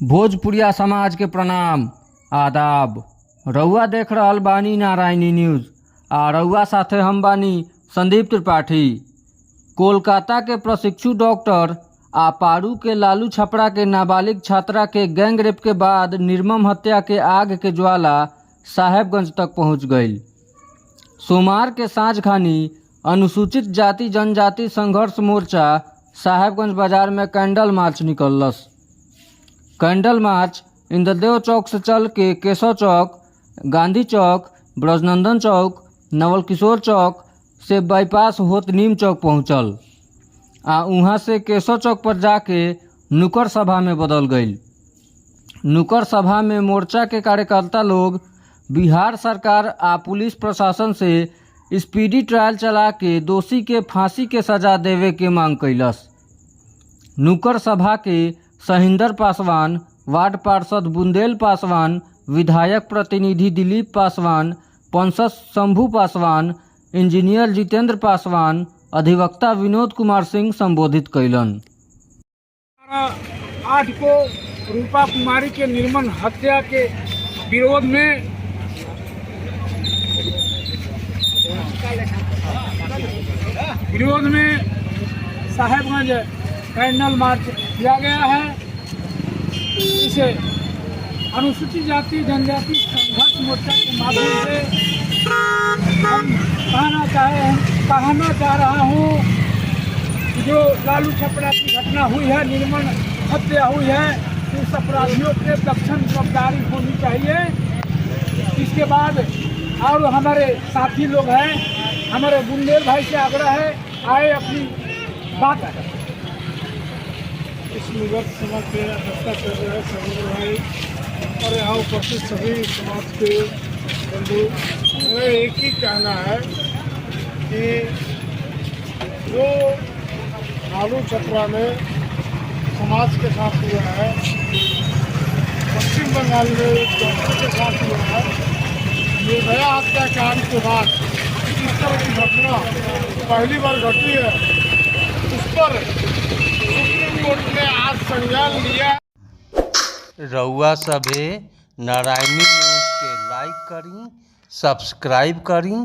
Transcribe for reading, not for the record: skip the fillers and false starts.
भोजपुरिया समाज के प्रणाम आदाब। रउआ देख रहल बानी नारायणी न्यूज़ आ रउआ साथे हम बानी संदीप त्रिपाठी। कोलकाता के प्रशिक्षु डॉक्टर आ पारू के लालू छपरा के नाबालिग छात्रा के गैंग रेप के बाद निर्मम हत्या के आग के ज्वाला साहेबगंज तक पहुंच गई। सोमवार के साँझ खानी अनुसूचित जाति जनजाति संघर्ष मोर्चा साहेबगंज बाजार में कैंडल मार्च निकलस। कैंडल मार्च इंद्रदेव चौक से चल के केशव चौक, गांधी चौक, ब्रजनंदन चौक, नवल किशोर चौक से बाईपास होत नीम चौक पहुंचल आ वहां से केशव चौक पर जाके नुक्कड़ सभा में बदल गई। नुक्कड़ सभा में मोर्चा के कार्यकर्ता लोग बिहार सरकार आ पुलिस प्रशासन से स्पीडी ट्रायल चला के दोषी के फांसी के सजा देवे के मांग कैलस। नुक्कड़ सभा के सहिंदर पासवान, वार्ड पार्षद बुंदेल पासवान, विधायक प्रतिनिधि दिलीप पासवान, पंसद शंभू पासवान, इंजीनियर जितेंद्र पासवान, अधिवक्ता विनोद कुमार सिंह संबोधित कैलन। 8 को रूपा कुमारी के निर्मम हत्या के विरोध में साहेबगंज कैंडल मार्च किया गया है। इसे अनुसूचित जाति जनजाति संघर्ष मोर्चा के माध्यम से हम कहना चाह रहा हूँ कि जो लालू छपरा की घटना हुई है, निर्मम हत्या हुई है, उस अपराधियों के तत्क्षण गिरफ्तारी होनी चाहिए। इसके बाद और हमारे साथी लोग हैं, हमारे बुंदेल भाई से आग्रह है, आए अपनी बात है। इस मुगल समाज के अध्यक्षता कर रहे समीर भाई और यहाँ उपस्थित सभी समाज के बंधु, मेरा एक ही कहना है कि जो लालू छपरा में समाज के साथ हुआ है, पश्चिम बंगाल में एक डॉक्टर के साथ हुआ है, निर्भया हत्याकांड के बाद इस तरह की घटना पहली बार घटी है। उस पर सुप्रीम कोर्ट ने आज संज्ञान लिया। रउआ सभे नारायणी न्यूज़ के लाइक करी, सब्सक्राइब करी।